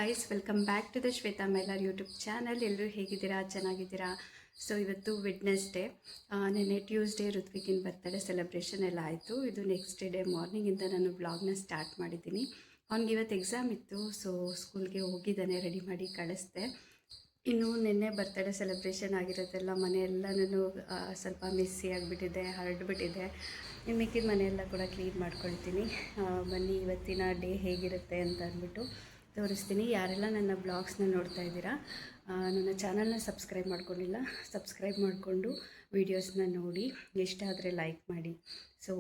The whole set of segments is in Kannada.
Guys, welcome back to the Shweta Mailar YouTube channel. ಎಲ್ಲರೂ ಹೇಗಿದ್ದೀರಾ? ಚೆನ್ನಾಗಿದ್ದೀರಾ? ಸೊ ಇವತ್ತು ವೆಡ್ನೆಸ್ಡೇ, ನಿನ್ನೆ ಟ್ಯೂಸ್ಡೇ ಋತ್ವಿಕಿನ ಬರ್ತಡೇ ಸೆಲೆಬ್ರೇಷನ್ ಎಲ್ಲ ಆಯಿತು. ಇದು ನೆಕ್ಸ್ಟ್ ಡೇ ಮಾರ್ನಿಂಗಿಂದ ನಾನು ಬ್ಲಾಗ್ನ ಸ್ಟಾರ್ಟ್ ಮಾಡಿದ್ದೀನಿ. ಅವ್ನಿಗೆ ಇವತ್ತು ಎಕ್ಸಾಮ್ ಇತ್ತು, ಸೊ ಸ್ಕೂಲ್ಗೆ ಹೋಗಿದ್ದಾನೆ, ರೆಡಿ ಮಾಡಿ ಕಳಿಸ್ದೆ. ಇನ್ನು ನಿನ್ನೆ ಬರ್ತಡೇ ಸೆಲೆಬ್ರೇಷನ್ ಆಗಿರೋದೆಲ್ಲ ಮನೆಯೆಲ್ಲನೂ ಸ್ವಲ್ಪ ಮೆಸ್ಸಿ ಆಗಿಬಿಟ್ಟಿದೆ, ಹರಡ್ಬಿಟ್ಟಿದೆ. ಇನ್ನು ಮಿಕ್ಕಿದ ಮನೆಯೆಲ್ಲ ಕೂಡ ಕ್ಲೀನ್ ಮಾಡ್ಕೊಳ್ತೀನಿ. ಬನ್ನಿ ಇವತ್ತಿನ ಡೇ ಹೇಗಿರುತ್ತೆ ಅಂತ ಅಂದ್ಬಿಟ್ಟು ತೋರಿಸ್ತೀನಿ. ಯಾರೆಲ್ಲ ನನ್ನ ಬ್ಲಾಗ್ಸ್ನ ನೋಡ್ತಾ ಇದ್ದೀರಾ, ನನ್ನ ಚಾನಲ್ನ ಸಬ್ಸ್ಕ್ರೈಬ್ ಮಾಡ್ಕೊಂಡಿಲ್ಲ, ಸಬ್ಸ್ಕ್ರೈಬ್ ಮಾಡಿಕೊಂಡು ವೀಡಿಯೋಸ್ನ ನೋಡಿ, ಇಷ್ಟ ಆದರೆ ಲೈಕ್ ಮಾಡಿ. ಸೊ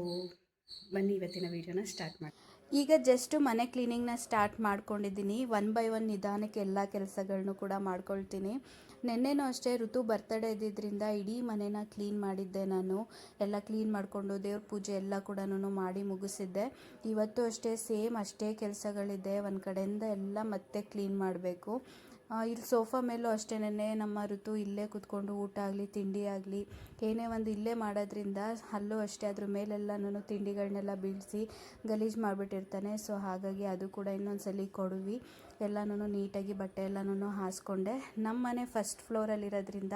ಬನ್ನಿ ಇವತ್ತಿನ ವೀಡಿಯೋನ ಸ್ಟಾರ್ಟ್ ಮಾಡಿ. ಈಗ ಜಸ್ಟು ಮನೆ ಕ್ಲೀನಿಂಗ್ನ ಸ್ಟಾರ್ಟ್ ಮಾಡ್ಕೊಂಡಿದ್ದೀನಿ. 1 by 1 ನಿಧಾನಕ್ಕೆ ಎಲ್ಲ ಕೆಲಸಗಳನ್ನೂ ಕೂಡ ಮಾಡ್ಕೊಳ್ತೀನಿ. ನೆನ್ನೆನೂ ಅಷ್ಟೇ ಋತು ಬರ್ತಡೇ ಇದ್ದಿದ್ದರಿಂದ ಇಡೀ ಮನೆನ ಕ್ಲೀನ್ ಮಾಡಿದ್ದೆ. ನಾನು ಎಲ್ಲ ಕ್ಲೀನ್ ಮಾಡಿಕೊಂಡು ದೇವ್ರ ಪೂಜೆ ಎಲ್ಲ ಕೂಡ ಮಾಡಿ ಮುಗಿಸಿದ್ದೆ. ಇವತ್ತು ಅಷ್ಟೇ ಸೇಮ್ ಅಷ್ಟೇ ಕೆಲಸಗಳಿದೆ. ಒಂದು ಕಡೆಯಿಂದ ಎಲ್ಲ ಮತ್ತೆ ಕ್ಲೀನ್ ಮಾಡಬೇಕು. ಇಲ್ಲಿ ಸೋಫಾ ಮೇಲೂ ಅಷ್ಟೇ ನಮ್ಮ ಋತು ಇಲ್ಲೇ ಕೂತ್ಕೊಂಡು ಊಟ ಆಗಲಿ ತಿಂಡಿ ಆಗಲಿ ಏನೇ ಒಂದು ಇಲ್ಲೇ ಮಾಡೋದ್ರಿಂದ ಅಲ್ಲೂ ಅಷ್ಟೇ ಅದ್ರ ಮೇಲೆಲ್ಲನೂ ತಿಂಡಿಗಳನ್ನೆಲ್ಲ ಬೀಳಿಸಿ ಗಲೀಜು ಮಾಡಿಬಿಟ್ಟಿರ್ತಾನೆ. ಸೊ ಹಾಗಾಗಿ ಅದು ಕೂಡ ಇನ್ನೊಂದ್ಸಲಿ ಕೊಡುವಿ ಎಲ್ಲನೂ ನೀಟಾಗಿ ಬಟ್ಟೆ ಎಲ್ಲನೂ ಹಾಸ್ಕೊಂಡೆ. ನಮ್ಮ ಮನೆ ಫಸ್ಟ್ ಫ್ಲೋರಲ್ಲಿರೋದ್ರಿಂದ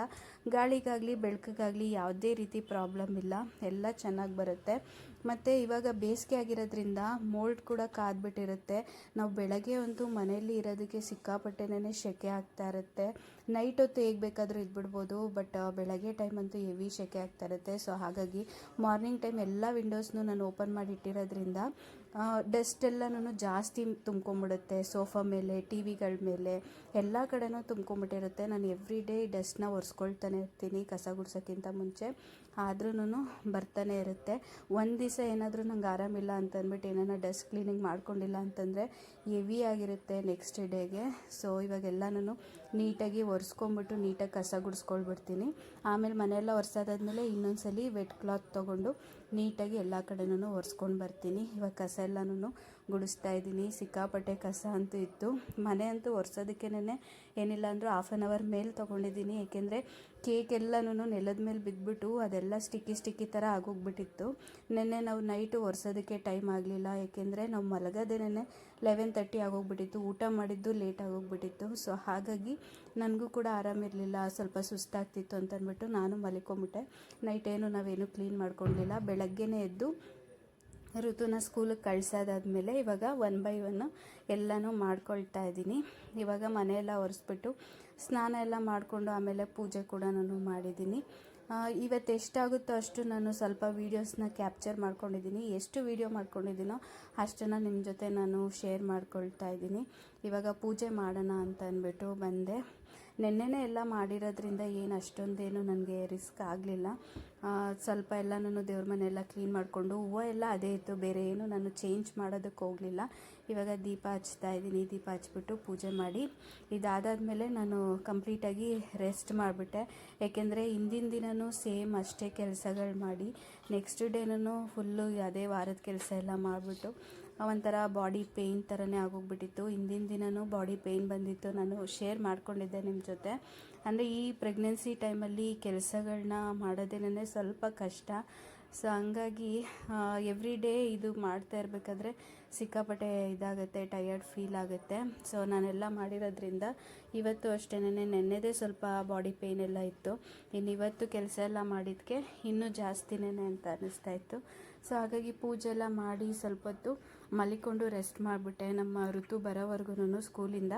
ಗಾಳಿಗಾಗಲಿ ಬೆಳಕಿಗಾಗಲಿ ಯಾವುದೇ ರೀತಿ ಪ್ರಾಬ್ಲಮ್ ಇಲ್ಲ, ಎಲ್ಲ ಚೆನ್ನಾಗಿ ಬರುತ್ತೆ. ಮತ್ತು ಇವಾಗ ಬೇಸಿಗೆ ಆಗಿರೋದ್ರಿಂದ ಮೋಲ್ಡ್ ಕೂಡ ಕಾದ್ಬಿಟ್ಟಿರುತ್ತೆ. ನಾವು ಬೆಳಗ್ಗೆ ಅಂತೂ ಮನೆಯಲ್ಲಿ ಇರೋದಕ್ಕೆ ಸಿಕ್ಕಾಪಟ್ಟೆನೇ ಸೆಕೆ ಆಗ್ತಾ ಇರುತ್ತೆ. ನೈಟ್ ಹೊತ್ತು ಹೇಗೆ ಬೇಕಾದರೂ ಇದ್ಬಿಡ್ಬೋದು, ಬಟ್ ಬೆಳಗ್ಗೆ ಟೈಮ್ ಅಂತೂ ಹೆವಿ ಸೆಕೆ ಆಗ್ತಾ ಇರುತ್ತೆ. ಸೊ ಹಾಗಾಗಿ ಮಾರ್ನಿಂಗ್ ಟೈಮ್ ಎಲ್ಲ ವಿಂಡೋಸ್ನು ನಾನು ಓಪನ್ ಮಾಡಿ ಇಟ್ಟಿರೋದ್ರಿಂದ ಡಸ್ಟ್ ಎಲ್ಲನೂ ಜಾಸ್ತಿ ತುಂಬ್ಕೊಂಬಿಡುತ್ತೆ. ಸೋಫಾ ಮೇಲೆ, ಟಿ ವಿಗಳ ಮೇಲೆ ಎಲ್ಲ ಕಡೆನೂ ತುಂಬ್ಕೊಂಬಿಟ್ಟಿರುತ್ತೆ. ನಾನು ಎವ್ರಿ ಡೇ ಡಸ್ಟ್ನ ಒರೆಸ್ಕೊಳ್ತಾನೆ ಇರ್ತೀನಿ ಕಸ ಗುಡ್ಸೋಕ್ಕಿಂತ ಮುಂಚೆ, ಆದ್ರೂ ಬರ್ತಾನೆ ಇರುತ್ತೆ. ಒಂದು ದಿವಸ ಏನಾದರೂ ನಂಗೆ ಆರಾಮಿಲ್ಲ ಅಂತಂದ್ಬಿಟ್ಟು ಏನಾರ ಡಸ್ಟ್ ಕ್ಲೀನಿಂಗ್ ಮಾಡ್ಕೊಂಡಿಲ್ಲ ಅಂತಂದರೆ ಹೆವಿ ಆಗಿರುತ್ತೆ ನೆಕ್ಸ್ಟ್ ಡೇಗೆ. ಸೊ ಇವಾಗೆಲ್ಲನೂ ನೀಟಾಗಿ ಒರೆಸ್ಕೊಂಬಿಟ್ಟು ನೀಟಾಗಿ ಕಸ ಗುಡಿಸ್ಕೊಳ್ಬಿಡ್ತೀನಿ. ಆಮೇಲೆ ಮನೆಯೆಲ್ಲ ಒರೆಸೋದಾದ್ಮೇಲೆ ಇನ್ನೊಂದ್ಸಲಿ ವೆಟ್ ಕ್ಲಾತ್ ತೊಗೊಂಡು ನೀಟಾಗಿ ಎಲ್ಲ ಕಡೆನೂ ಒರೆಸ್ಕೊಂಡು ಬರ್ತೀನಿ. ಇವಾಗ ಕಸ ಎಲ್ಲನೂ ಗುಡಿಸ್ತಾ ಇದ್ದೀನಿ. ಸಿಕ್ಕಾಪಟ್ಟೆ ಕಸ ಅಂತೂ ಇತ್ತು. ಮನೆ ಅಂತೂ ಒರೆಸೋದಕ್ಕೇನೆ ಏನಿಲ್ಲ ಅಂದರೂ 1/2 hour ಮೇಲೆ ತೊಗೊಂಡಿದ್ದೀನಿ. ಏಕೆಂದರೆ ಕೇಕ್ ಎಲ್ಲನೂ ನೆಲದ ಮೇಲೆ ಬಿದ್ದುಬಿಟ್ಟು ಅದೆಲ್ಲ ಸ್ಟಿಕ್ಕಿ ಥರ ಆಗೋಗ್ಬಿಟ್ಟಿತ್ತು. ನೆನ್ನೆ ನಾವು ನೈಟು ಒರೆಸೋದಕ್ಕೆ ಟೈಮ್ ಆಗಲಿಲ್ಲ, ಏಕೆಂದರೆ ನಾವು ಮಲಗೋದೇನೆ 11:30 ಆಗೋಗ್ಬಿಟ್ಟಿತ್ತು. ಊಟ ಮಾಡಿದ್ದು ಲೇಟ್ ಆಗೋಗ್ಬಿಟ್ಟಿತ್ತು. ಸೊ ಹಾಗಾಗಿ ನನಗೂ ಕೂಡ ಆರಾಮಿರಲಿಲ್ಲ, ಸ್ವಲ್ಪ ಸುಸ್ತಾಗ್ತಿತ್ತು ಅಂತಂದ್ಬಿಟ್ಟು ನಾನು ಮಲ್ಕೊಂಬಿಟ್ಟೆ. ನೈಟ್ ನಾವೇನು ಕ್ಲೀನ್ ಮಾಡ್ಕೊಳ್ಳಲಿಲ್ಲ. ಬೆಳಗ್ಗೆನೇ ಎದ್ದು ಋತುನ ಸ್ಕೂಲಿಗೆ ಕಳ್ಸೋದಾದ್ಮೇಲೆ ಇವಾಗ 1 by 1 ಎಲ್ಲನೂ ಮಾಡ್ಕೊಳ್ತಾ ಇದ್ದೀನಿ. ಇವಾಗ ಮನೆಯೆಲ್ಲ ಒರೆಸ್ಬಿಟ್ಟು ಸ್ನಾನ ಎಲ್ಲ ಮಾಡಿಕೊಂಡು ಆಮೇಲೆ ಪೂಜೆ ಕೂಡ ನಾನು ಮಾಡಿದ್ದೀನಿ. ಇವತ್ತು ಎಷ್ಟಾಗುತ್ತೋ ಅಷ್ಟು ನಾನು ಸ್ವಲ್ಪ ವೀಡಿಯೋಸ್ನ ಕ್ಯಾಪ್ಚರ್ ಮಾಡ್ಕೊಂಡಿದ್ದೀನಿ. ಎಷ್ಟು ವೀಡಿಯೋ ಮಾಡ್ಕೊಂಡಿದ್ದೀನೋ ಅಷ್ಟನ್ನು ನಿಮ್ಮ ಜೊತೆ ನಾನು ಶೇರ್ ಮಾಡ್ಕೊಳ್ತಾ ಇದ್ದೀನಿ. ಇವಾಗ ಪೂಜೆ ಮಾಡೋಣ ಅಂತ ಅಂದ್ಬಿಟ್ಟು ಬಂದೆ. ನೆನ್ನೆನೇ ಎಲ್ಲ ಮಾಡಿರೋದ್ರಿಂದ ಏನು ಅಷ್ಟೊಂದೇನು ನನಗೆ ರಿಸ್ಕ್ ಆಗಲಿಲ್ಲ. ಸ್ವಲ್ಪ ಎಲ್ಲನೂ ದೇವ್ರ ಮನೆಯೆಲ್ಲ ಕ್ಲೀನ್ ಮಾಡಿಕೊಂಡು ಹೂವು ಎಲ್ಲ ಅದೇ ಇತ್ತು, ಬೇರೆ ಏನು ನಾನು ಚೇಂಜ್ ಮಾಡೋದಕ್ಕೆ ಹೋಗಲಿಲ್ಲ. ಇವಾಗ ದೀಪ ಹಚ್ತಾ ಇದ್ದೀನಿ. ದೀಪ ಹಚ್ಬಿಟ್ಟು ಪೂಜೆ ಮಾಡಿ ಇದಾದಾದಮೇಲೆ ನಾನು ಕಂಪ್ಲೀಟಾಗಿ ರೆಸ್ಟ್ ಮಾಡಿಬಿಟ್ಟೆ. ಏಕೆಂದರೆ ಹಿಂದಿನ ದಿನವೂ ಸೇಮ್ ಅಷ್ಟೇ ಕೆಲಸಗಳು ಮಾಡಿ ನೆಕ್ಸ್ಟ್ ಡೇನೂ ಫುಲ್ಲು ಅದೇ ವಾರದ ಕೆಲಸ ಎಲ್ಲ ಮಾಡಿಬಿಟ್ಟು ಒಂಥರ ಬಾಡಿ ಪೇಯ್ನ್ ಥರನೇ ಆಗೋಗ್ಬಿಟ್ಟಿತ್ತು. ಹಿಂದಿನ ದಿನವೂ ಬಾಡಿ ಪೇಯ್ನ್ ಬಂದಿತ್ತು, ನಾನು ಶೇರ್ ಮಾಡ್ಕೊಂಡಿದ್ದೆ ನಿಮ್ಮ ಜೊತೆ. ಅಂದರೆ ಈ ಪ್ರೆಗ್ನೆನ್ಸಿ ಟೈಮಲ್ಲಿ ಕೆಲಸಗಳನ್ನ ಮಾಡೋದೇನೇ ಸ್ವಲ್ಪ ಕಷ್ಟ. ಸೊ ಹಂಗಾಗಿ ಎವ್ರಿ ಡೇ ಇದು ಮಾಡ್ತಾ ಇರಬೇಕಾದ್ರೆ ಸಿಕ್ಕಾಪಟ್ಟೆ ಇದಾಗುತ್ತೆ, ಟಯರ್ಡ್ ಫೀಲ್ ಆಗುತ್ತೆ. ಸೊ ನಾನೆಲ್ಲ ಮಾಡಿರೋದ್ರಿಂದ ಇವತ್ತು ಅಷ್ಟೇ ನೆನ್ನೆದೇ ಸ್ವಲ್ಪ ಬಾಡಿ ಪೇಯ್ನ್ ಎಲ್ಲ ಇತ್ತು. ಇನ್ನು ಇವತ್ತು ಕೆಲಸ ಎಲ್ಲ ಮಾಡಿದ್ದಕ್ಕೆ ಇನ್ನೂ ಜಾಸ್ತಿನೇ ಅಂತ ಅನ್ನಿಸ್ತಾ ಇತ್ತು. ಸೊ ಹಾಗಾಗಿ ಪೂಜೆ ಎಲ್ಲ ಮಾಡಿ ಸ್ವಲ್ಪ ಹೊತ್ತು ಮಲಿಕೊಂಡು ರೆಸ್ಟ್ ಮಾಡಿಬಿಟ್ಟೆ. ನಮ್ಮ ಋತು ಬರೋವರೆಗೂ ಸ್ಕೂಲಿಂದ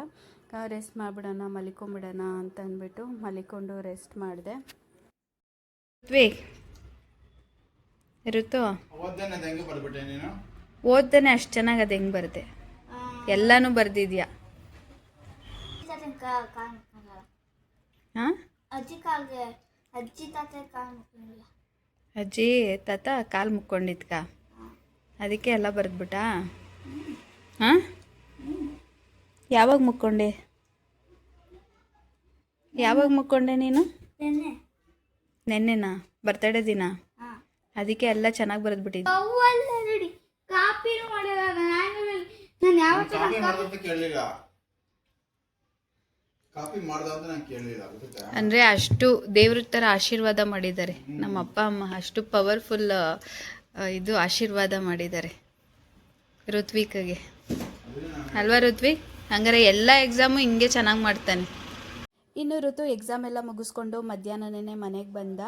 ರೆಸ್ಟ್ ಮಾಡಿಬಿಡೋಣ, ಮಲಿಕೊಂಬಿಡೋಣ ಅಂತ ಅಂದ್ಬಿಟ್ಟು ಮಲಿಕೊಂಡು ರೆಸ್ಟ್ ಮಾಡಿದೆ. ಋತು ಓದ್ದಾನೆ ಅಷ್ಟು ಚೆನ್ನಾಗಿ ಅದು ಹೆಂಗೆ ಬರುತ್ತೆ? ಎಲ್ಲನೂ ಬರ್ದಿದ್ಯಾ? ಹಾಂ, ಅಜ್ಜಿ ತಾತ ಕಾಲು ಮುಕ್ಕೊಂಡಿದ್ಕ, ಅದಕ್ಕೆ ಎಲ್ಲ ಬರೆದ್ಬಿಟ್ಟಾ? ಹಾಂ, ಯಾವಾಗ ಮುಕ್ಕೊಂಡೆ? ಯಾವಾಗ ಮುಕ್ಕೊಂಡೆ ನೀನು? ನೆನ್ನೆನಾ? ಬರ್ತಡೇ ದಿನ? ಅದಕ್ಕೆ ಎಲ್ಲ ಚೆನ್ನಾಗಿ ಬರೆದ್ಬಿಟ್ಟಿದ್ದೆ. ಅಂದರೆ ಅಷ್ಟು ದೇವ್ರ ಥರ ಆಶೀರ್ವಾದ ಮಾಡಿದ್ದಾರೆ ನಮ್ಮ ಅಪ್ಪ ಅಮ್ಮ. ಅಷ್ಟು ಪವರ್ಫುಲ್ ಇದು ಆಶೀರ್ವಾದ ಮಾಡಿದ್ದಾರೆ ಋತ್ವಿಕ್ಗೆ. ಅಲ್ವಾ ಋತ್ವಿಕ್? ಹಂಗಾರೆ ಎಲ್ಲ ಎಕ್ಸಾಮು ಹಿಂಗೆ ಚೆನ್ನಾಗಿ ಮಾಡ್ತಾನೆ. ಇನ್ನು ಋತು ಎಕ್ಸಾಮ್ ಎಲ್ಲ ಮುಗಿಸ್ಕೊಂಡು ಮಧ್ಯಾಹ್ನನೇ ಮನೆಗೆ ಬಂದ.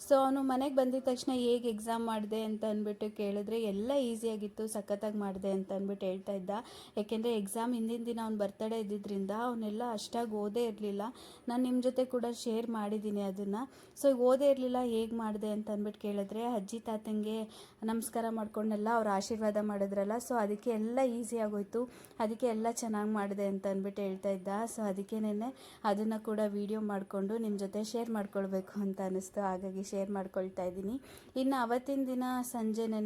ಸೊ ಅವನು ಮನೆಗೆ ಬಂದಿದ ತಕ್ಷಣ ಹೇಗೆ ಎಕ್ಸಾಮ್ ಮಾಡಿದೆ ಅಂತ ಅಂದ್ಬಿಟ್ಟು ಕೇಳಿದ್ರೆ ಎಲ್ಲ ಈಸಿಯಾಗಿತ್ತು, ಸಖತ್ತಾಗಿ ಮಾಡಿದೆ ಅಂತ ಅಂದ್ಬಿಟ್ಟು ಹೇಳ್ತಾ ಇದ್ದ. ಯಾಕೆಂದರೆ ಎಕ್ಸಾಮ್ ಹಿಂದಿನ ದಿನ ಅವ್ನು ಬರ್ತಡೇ ಇದ್ದಿದ್ದರಿಂದ ಅವನ್ನೆಲ್ಲ ಅಷ್ಟಾಗಿ ಓದೇ ಇರಲಿಲ್ಲ. ನಾನು ನಿಮ್ಮ ಜೊತೆ ಕೂಡ ಶೇರ್ ಮಾಡಿದ್ದೀನಿ ಅದನ್ನು. ಸೊ ಓದೇ ಇರಲಿಲ್ಲ, ಹೇಗೆ ಮಾಡಿದೆ ಅಂತ ಅಂದ್ಬಿಟ್ಟು ಕೇಳಿದ್ರೆ ಅಜ್ಜಿ ತಾತಂಗೆ ನಮಸ್ಕಾರ ಮಾಡ್ಕೊಂಡೆಲ್ಲ ಅವ್ರು ಆಶೀರ್ವಾದ ಮಾಡಿದ್ರಲ್ಲ, ಸೊ ಅದಕ್ಕೆ ಎಲ್ಲ ಈಸಿ ಆಗೋಯ್ತು, ಅದಕ್ಕೆ ಎಲ್ಲ ಚೆನ್ನಾಗಿ ಮಾಡಿದೆ ಅಂತ ಅಂದ್ಬಿಟ್ಟು ಹೇಳ್ತಾ ಇದ್ದ. ಸೊ ಅದಕ್ಕೇನೆ ಅದನ್ನು ಕೂಡ ವಿಡಿಯೋ ಮಾಡಿಕೊಂಡು ನಿಮ್ಮ ಜೊತೆ ಶೇರ್ ಮಾಡ್ಕೊಳ್ಬೇಕು ಅಂತ ಅನ್ನಿಸ್ತು, ಹಾಗಾಗಿ ಶೇರ್ ಮಾಡ್ಕೊಳ್ತಾ ಇದ್ದೀನಿ. ಇನ್ನು ಅವತ್ತಿನ ದಿನ ಸಂಜೆನೇ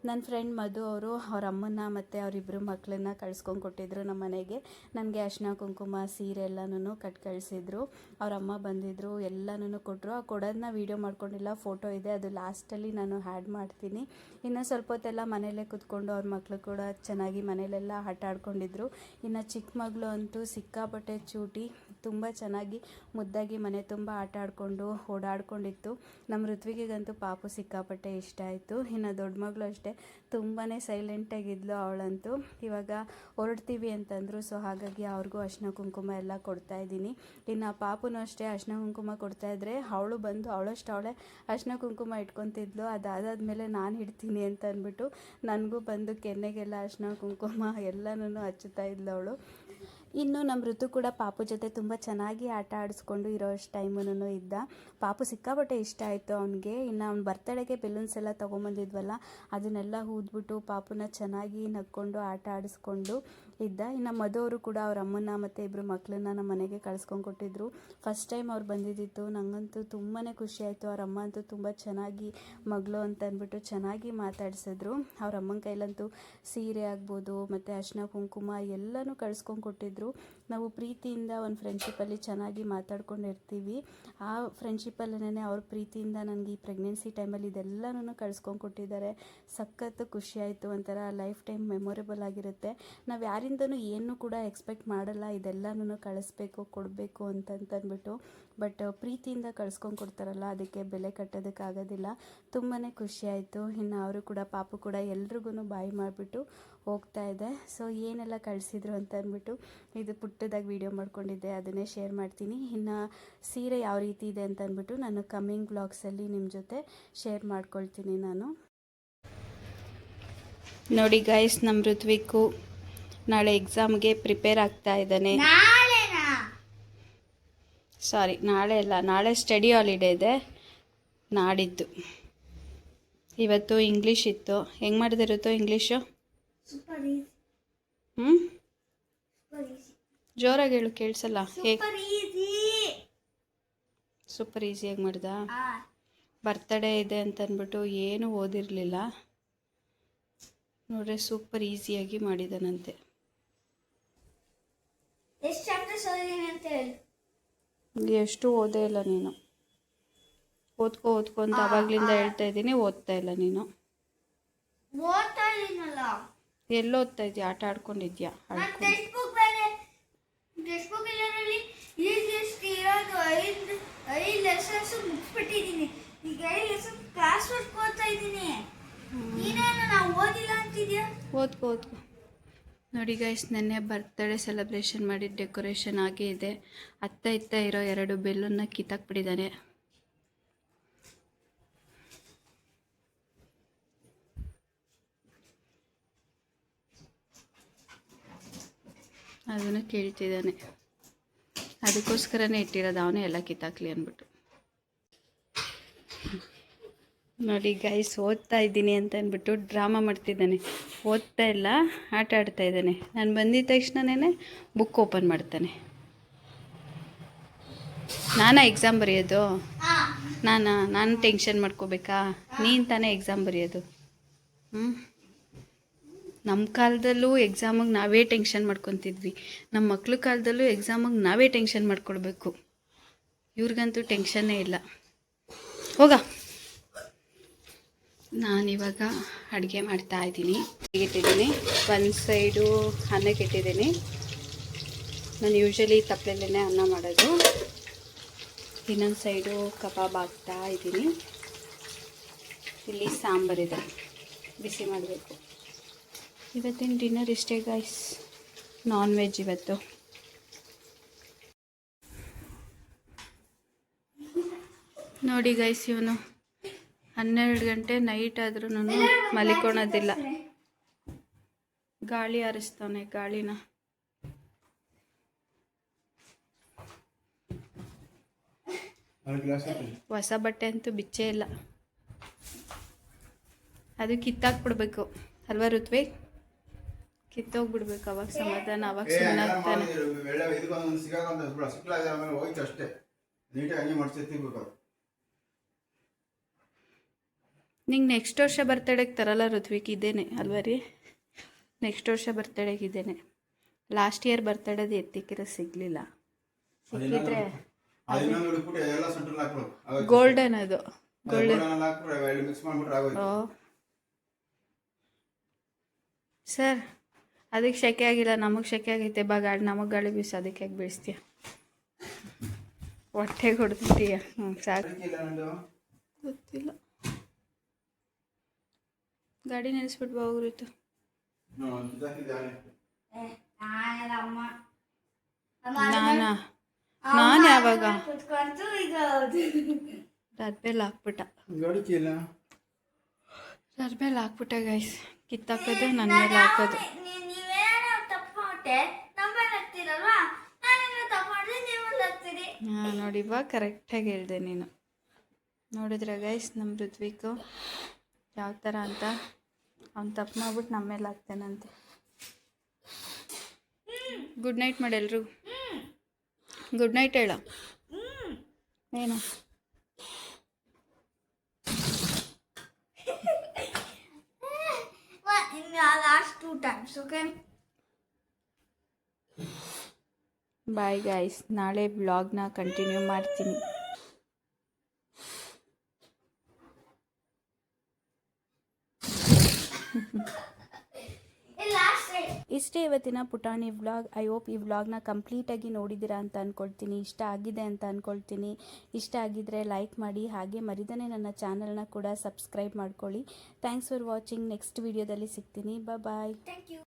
ನನ್ನ ಫ್ರೆಂಡ್ ಮಧು ಅವರು ಅವ್ರ ಅಮ್ಮನ ಮತ್ತು ಅವರಿಬ್ಬರು ಮಕ್ಕಳನ್ನ ಕಳ್ಸ್ಕೊಂಡು ಕೊಟ್ಟಿದ್ರು ನಮ್ಮ ಮನೆಗೆ. ನನಗೆ ಅರಿಶಿನ ಕುಂಕುಮ ಸೀರೆ ಎಲ್ಲನೂ ಕಟ್ ಕಳಿಸಿದ್ರು. ಅವ್ರ ಅಮ್ಮ ಬಂದಿದ್ದರು, ಎಲ್ಲನೂ ಕೊಟ್ಟರು. ಆ ಕೊಡೋದನ್ನ ವೀಡಿಯೋ ಮಾಡ್ಕೊಂಡಿಲ್ಲ, ಫೋಟೋ ಇದೆ, ಅದು ಲಾಸ್ಟಲ್ಲಿ ನಾನು ಆ್ಯಡ್ ಮಾಡ್ತೀನಿ. ಇನ್ನು ಸ್ವಲ್ಪ ಹೊತ್ತೆಲ್ಲ ಮನೆಯಲ್ಲೇ ಕೂತ್ಕೊಂಡು ಅವ್ರ ಮಕ್ಕಳು ಕೂಡ ಚೆನ್ನಾಗಿ ಮನೆಯಲ್ಲೆಲ್ಲ ಆಟ ಆಡ್ಕೊಂಡಿದ್ರು. ಇನ್ನು ಚಿಕ್ಕ ಮಗಳು ಅಂತೂ ಸಿಕ್ಕಾಪಟ್ಟೆ ಚೂಟಿ, ತುಂಬ ಚೆನ್ನಾಗಿ ಮುದ್ದಾಗಿ ಮನೆ ತುಂಬ ಆಟ ಆಡಿಕೊಂಡು ಓಡಾಡ್ಕೊಂಡಿತ್ತು. ನಮ್ಮ ಋತ್ವಿಗಂತೂ ಪಾಪು ಸಿಕ್ಕಾಪಟ್ಟೆ ಇಷ್ಟ ಆಯಿತು. ಇನ್ನು ದೊಡ್ಡ ಮಗಳು ಅಷ್ಟೇ, ತುಂಬಾ ಸೈಲೆಂಟಾಗಿದ್ಲು ಅವಳಂತೂ. ಇವಾಗ ಹೊರಡ್ತೀವಿ ಅಂತಂದರು, ಸೊ ಹಾಗಾಗಿ ಅವ್ರಿಗೂ ಅರಿಶಿನ ಕುಂಕುಮ ಎಲ್ಲ ಕೊಡ್ತಾಯಿದ್ದೀನಿ. ಇನ್ನು ಪಾಪುನೂ ಅಷ್ಟೇ ಅರಿಶಿನ ಕುಂಕುಮ ಕೊಡ್ತಾಯಿದ್ರೆ ಅವಳು ಬಂದು ಅವಳೇ ಅರಿಶಿನ ಕುಂಕುಮ ಇಟ್ಕೊತಿದ್ಲು. ಅದಾದಮೇಲೆ ನಾನು ಇಡ್ತೀನಿ ಅಂತ ಅಂದ್ಬಿಟ್ಟು ನನಗೂ ಬಂದು ಕೆನ್ನೆಗೆಲ್ಲ ಅರಿಶಿನ ಕುಂಕುಮ ಎಲ್ಲನೂ ಹಚ್ಚುತ್ತಾ ಇದ್ಲು ಅವಳು. ಇನ್ನು ನಮ್ಮ ಋತು ಕೂಡ ಪಾಪು ಜೊತೆ ತುಂಬ ಚೆನ್ನಾಗಿ ಆಟ ಆಡಿಸ್ಕೊಂಡು ಇರೋಷ್ಟು ಟೈಮೂ ಇದ್ದ. ಪಾಪು ಸಿಕ್ಕಾಪಟ್ಟೆ ಇಷ್ಟ ಆಯಿತು ಅವನಿಗೆ. ಇನ್ನು ಅವ್ನ ಬರ್ತಡೆಗೆ ಬೆಲೂನ್ಸ್ ಎಲ್ಲ ತೊಗೊಂಬಂದಿದ್ವಲ್ಲ, ಅದನ್ನೆಲ್ಲ ಊದ್ಬಿಟ್ಟು ಪಾಪುನ ಚೆನ್ನಾಗಿ ನಕ್ಕೊಂಡು ಆಟ ಆಡಿಸ್ಕೊಂಡು ಇದ್ದ. ಇನ್ನು ಮಧು ಅವರು ಕೂಡ ಅವ್ರ ಅಮ್ಮನ ಮತ್ತು ಇಬ್ಬರು ಮಕ್ಕಳನ್ನ ನಮ್ಮ ಮನೆಗೆ ಕಳ್ಸ್ಕೊಂಡು ಕೊಟ್ಟಿದ್ರು. ಫಸ್ಟ್ ಟೈಮ್ ಅವ್ರು ಬಂದಿದ್ದಿತ್ತು, ನನಗಂತೂ ತುಂಬಾ ಖುಷಿ ಆಯಿತು. ಅವ್ರ ಅಮ್ಮ ಅಂತೂ ತುಂಬ ಚೆನ್ನಾಗಿ ಮಗಳು ಅಂತ ಅಂದ್ಬಿಟ್ಟು ಚೆನ್ನಾಗಿ ಮಾತಾಡಿಸಿದ್ರು. ಅವ್ರ ಅಮ್ಮನ ಕೈಲಂತೂ ಸೀರೆ ಆಗ್ಬೋದು ಮತ್ತು ಅರಿಶಿನ ಕುಂಕುಮ ಎಲ್ಲನೂ ಕಳ್ಸ್ಕೊಂಡು ಕೊಟ್ಟಿದ್ರು. ನಾವು ಪ್ರೀತಿಯಿಂದ ಒಂದು ಫ್ರೆಂಡ್ಶಿಪ್ಪಲ್ಲಿ ಚೆನ್ನಾಗಿ ಮಾತಾಡ್ಕೊಂಡಿರ್ತೀವಿ. ಆ ಫ್ರೆಂಡ್ಶಿಪ್ಪಲ್ಲೇ ಅವ್ರ ಪ್ರೀತಿಯಿಂದ ನನಗೆ ಈ ಪ್ರೆಗ್ನೆನ್ಸಿ ಟೈಮಲ್ಲಿ ಇದೆಲ್ಲನೂ ಕಳ್ಸ್ಕೊಂಡು ಕೊಟ್ಟಿದ್ದಾರೆ. ಸಖತ್ತು ಖುಷಿ ಆಯಿತು, ಒಂಥರ ಲೈಫ್ ಟೈಮ್ ಮೆಮೊರೇಬಲ್ ಆಗಿರುತ್ತೆ. ನಾವು ಯಾರಿಂದನೂ ಏನೂ ಕೂಡ ಎಕ್ಸ್ಪೆಕ್ಟ್ ಮಾಡಲ್ಲ, ಇದೆಲ್ಲನೂ ಕಳಿಸ್ಬೇಕು ಕೊಡಬೇಕು ಅಂತಂದ್ಬಿಟ್ಟು. ಬಟ್ ಪ್ರೀತಿಯಿಂದ ಕಳ್ಸ್ಕೊಂಡು ಕೊಡ್ತಾರಲ್ಲ, ಅದಕ್ಕೆ ಬೆಲೆ ಕಟ್ಟೋದಕ್ಕಾಗೋದಿಲ್ಲ. ತುಂಬಾ ಖುಷಿ ಆಯಿತು. ಇನ್ನು ಅವರು ಕೂಡ ಪಾಪು ಕೂಡ ಎಲ್ರಿಗೂ ಬಾಯಿ ಮಾಡಿಬಿಟ್ಟು ಹೋಗ್ತಾ ಇದೆ. ಸೊ ಏನೆಲ್ಲ ಕಳಿಸಿದ್ರು ಅಂತ ಅಂದ್ಬಿಟ್ಟು ಇದು ಪುಟ್ಟದಾಗಿ ವಿಡಿಯೋ ಮಾಡ್ಕೊಂಡಿದ್ದೆ, ಅದನ್ನೇ ಶೇರ್ ಮಾಡ್ತೀನಿ. ಇನ್ನು ಸೀರೆ ಯಾವ ರೀತಿ ಇದೆ ಅಂತ ಅಂದ್ಬಿಟ್ಟು ನಾನು ಕಮ್ಮಿಂಗ್ ವ್ಲಾಗ್ಸಲ್ಲಿ ನಿಮ್ಮ ಜೊತೆ ಶೇರ್ ಮಾಡ್ಕೊಳ್ತೀನಿ ನಾನು. ನೋಡಿ ಗೈಸ್, ನಮ್ಮ ಋತ್ವಿಕು ನಾಳೆ ಎಕ್ಸಾಮ್ಗೆ ಪ್ರಿಪೇರ್ ಆಗ್ತಾ ಇದ್ದಾನೆ. ನಾಳೆ ಅಲ್ಲ, ನಾಳೆ ಸ್ಟಡಿ ಹಾಲಿಡೇ ಇದೆ, ನಾಡಿದ್ದು. ಇವತ್ತು ಇಂಗ್ಲೀಷ್ ಇತ್ತು. ಹೆಂಗೆ ಮಾಡಿದಿರುತ್ತೋ ಇಂಗ್ಲೀಷು? ಜೋರಾಗಿ ಹೇಳು, ಕೇಳಿಸಲ್ಲ. ಸೂಪರ್ ಈಸಿಯಾಗಿ ಮಾಡ್ದ. ಬರ್ತಡೇ ಇದೆ ಅಂತ ಅಂದ್ಬಿಟ್ಟು ಏನೂ ಓದಿರಲಿಲ್ಲ, ನೋಡ್ರೆ ಸೂಪರ್ ಈಸಿಯಾಗಿ ಮಾಡಿದಾನಂತೆ. ಎಷ್ಟು ಓದೇ ಇಲ್ಲ ನೀನು. ಓದ್ಕೋ ಅಂತ ಅವಾಗ್ಲಿಂದ ಹೇಳ್ತಾ ಇದ್ದೀನಿ, ಓದ್ತಾ ಇಲ್ಲ ನೀನು. ಎಲ್ಲಿ ಓದ್ತಾ ಇದೆಯಾ? ಆಟ ಆಡ್ಕೊಂಡಿದ್ಯಾ? ಓದ್ಕೋ. ನೋಡಿ ಗೈಸ್, ನೆನ್ನೆ ಬರ್ತ್ಡೇ ಸೆಲೆಬ್ರೇಷನ್ ಮಾಡಿ ಡೆಕೋರೇಷನ್ ಆಗೇ ಇದೆ. ಅತ್ತ ಇರೋ 2 ಬೆಲ್ಲನ್ನ ಕಿತ್ತಾಕ್ಬಿಟ್ಟಿದ್ದಾನೆ. ಅದನ್ನು ಕೇಳ್ತಿದ್ದಾನೆ, ಅದಕ್ಕೋಸ್ಕರನೇ ಇಟ್ಟಿರೋದು ಅವನೇ ಎಲ್ಲ ಕಿತ್ತಾಕ್ಲಿ ಅಂದ್ಬಿಟ್ಟು. ನೋಡಿ ಗೈಸ್, ಓದ್ತಾ ಇದ್ದೀನಿ ಅಂತ ಅಂದ್ಬಿಟ್ಟು ಡ್ರಾಮಾ ಮಾಡ್ತಿದ್ದಾನೆ. ಓದ್ತಾ ಇಲ್ಲ, ಆಟ ಆಡ್ತಾ ಇದ್ದಾನೆ. ನಾನು ಬಂದಿದ್ದ ತಕ್ಷಣನೇ ಬುಕ್ ಓಪನ್ ಮಾಡ್ತಾನೆ. ನಾನಾ ಎಕ್ಸಾಮ್ ಬರೆಯೋದು? ನಾನು ಟೆನ್ಷನ್ ಮಾಡ್ಕೋಬೇಕಾ? ನೀನು ತಾನೇ ಎಕ್ಸಾಮ್ ಬರೆಯೋದು. ನಮ್ಮ ಕಾಲದಲ್ಲೂ ಎಕ್ಸಾಮಿಗೆ ನಾವೇ ಟೆನ್ಷನ್ ಮಾಡ್ಕೊತಿದ್ವಿ, ನಮ್ಮ ಮಕ್ಳ ಕಾಲದಲ್ಲೂ ಎಕ್ಸಾಮಿಗೆ ನಾವೇ ಟೆನ್ಷನ್ ಮಾಡ್ಕೊಳ್ಬೇಕು. ಇವ್ರಿಗಂತೂ ಟೆನ್ಷನ್ನೇ ಇಲ್ಲ. ಹೋಗ. ನಾನಿವಾಗ ಅಡುಗೆ ಮಾಡ್ತಾಯಿದ್ದೀನಿ. ಇಟ್ಟಿದ್ದೀನಿ, ಒಂದು ಸೈಡು ಅನ್ನಕ್ಕೆ ಇಟ್ಟಿದ್ದೀನಿ. ನಾನು ಯೂಶ್ವಲಿ ತಪ್ಪಲೆಲ್ಲೇ ಅನ್ನ ಮಾಡೋದು. ಇನ್ನೊಂದು ಸೈಡು ಕಬಾಬ್ ಹಾಕ್ತಾ ಇದ್ದೀನಿ. ಇಲ್ಲಿ ಸಾಂಬಾರಿದೆ, ಬಿಸಿ ಮಾಡಬೇಕು. ಇವತ್ತಿನ ಡಿನ್ನರ್ ಇಷ್ಟೇ ಗೈಸ್. ನಾನ್ ವೆಜ್ ಇವತ್ತು. ನೋಡಿ ಗೈಸ್, ಇವನು 12 ಗಂಟೆ ನೈಟ್ ಆದ್ರೂ ಮಲಿಕೊಳೋದಿಲ್ಲ. ಗಾಳಿ ಹಾರಿಸ್ತಾನೆ, ಗಾಳಿನ. ಹೊಸ ಬಟ್ಟೆ ಅಂತೂ ಬಿಚ್ಚೇ ಇಲ್ಲ. ಅದು ಕಿತ್ತಾಕ್ಬಿಡ್ಬೇಕು ಅಲ್ವಾ ಋತ್ವಿ? ಕಿತ್ತೋಗ್ಬಿಡ್ಬೇಕು, ಅವಾಗ ಸಮಾಧಾನ, ಅವಾಗ ಸುಮ್ಮನಾಗ್ತಾನೆ. ನಿಂಗೆ ನೆಕ್ಸ್ಟ್ ವರ್ಷ ಬರ್ತಡೇಗೆ ತರಲ್ಲ ಋತ್ವಿಕ್? ಇದೇನೆ ಅಲ್ವಾ ರೀ? ನೆಕ್ಸ್ಟ್ ವರ್ಷ ಬರ್ತಡೇಗೆ ಇದೇನೆ. ಲಾಸ್ಟ್ ಇಯರ್ ಬರ್ತಡೇದು ಎತ್ತಿಕ್ಕಿರೋ ಸಿಗಲಿಲ್ಲ. ಸಿಕ್ಕಿದ್ರೆ ಗೋಲ್ಡನ್, ಅದು ಗೋಲ್ಡನ್. ಸರ್, ಅದಕ್ಕೆ ಶೆಕೆ ಆಗಿಲ್ಲ, ನಮಗೆ ಶೆಕೆ ಆಗೈತೆ. ಗಾಳಿ, ನಮಗೆ ಗಾಳಿ ಬೀಸು, ಅದಕ್ಕೆ ಯಾಕೆ ಬೀಳಿಸ್ತೀಯ? ಹೊಟ್ಟೆಗೆ ಹೊಡೆದ್ಬಿಟ್ಟಿಯ? ಸಾಕು. ಗೊತ್ತಿಲ್ಲ. ಗಾಡಿ ನಿಲ್ಲಿಸ್ಬಿಟ್ಟು ಹೋಗ್ರಿತ್ತು. ನಾನು ಯಾವಾಗ ಡರ್ಬೇಲ್ ಹಾಕ್ಬಿಟ್ಟ ಗೈಸ್. ಕಿತ್ತಾಕೋದು ನನ್ನ ಮೇಲೆ ಹಾಕೋದು. ಹಾಂ ನೋಡಿ, ಇವಾಗ ಕರೆಕ್ಟಾಗಿ ಹೇಳಿದೆ ನೀನು. ನೋಡಿದ್ರೆ ಗೈಸ್, ನಮ್ಮ ಋತ್ವಿಕು ಯಾವ ಥರ ಅಂತ. ಅವ್ನು ತಪ್ಪು ಮಾಡ್ಬಿಟ್ಟು ನಮ್ಮ ಮೇಲೆ ಹಾಕ್ತಾನಂತೆ. ಗುಡ್ ನೈಟ್ ಮಾಡಿ ಎಲ್ರಿಗೂ. ಗುಡ್ ನೈಟ್ ಹೇಳ. ಏನು last 2 times, okay? Bye guys, ನಾಳೆ ಬ್ಲಾಗ್ನ ಕಂಟಿನ್ಯೂ ಮಾಡ್ತೀನಿ. ಇಷ್ಟೇ ಇವತ್ತಿನ ಪುಟಾಣಿ ವ್ಲಾಗ್. ಐ ಹೋಪ್ ಈ ವ್ಲಾಗ್ನ ಕಂಪ್ಲೀಟಾಗಿ ನೋಡಿದ್ದೀರಾ ಅಂತ ಅಂದ್ಕೊಳ್ತೀನಿ. ಇಷ್ಟ ಆಗಿದೆ ಅಂತ ಅಂದ್ಕೊಳ್ತೀನಿ. ಇಷ್ಟ ಆಗಿದ್ದರೆ ಲೈಕ್ ಮಾಡಿ, ಹಾಗೆ ಮರಿದನೇ ನನ್ನ ಚಾನಲ್ನ ಕೂಡ ಸಬ್ಸ್ಕ್ರೈಬ್ ಮಾಡ್ಕೊಳ್ಳಿ. Thanks for watching. ನೆಕ್ಸ್ಟ್ ವಿಡಿಯೋದಲ್ಲಿ ಸಿಗ್ತೀನಿ. ಬಾಯ್. Thank you.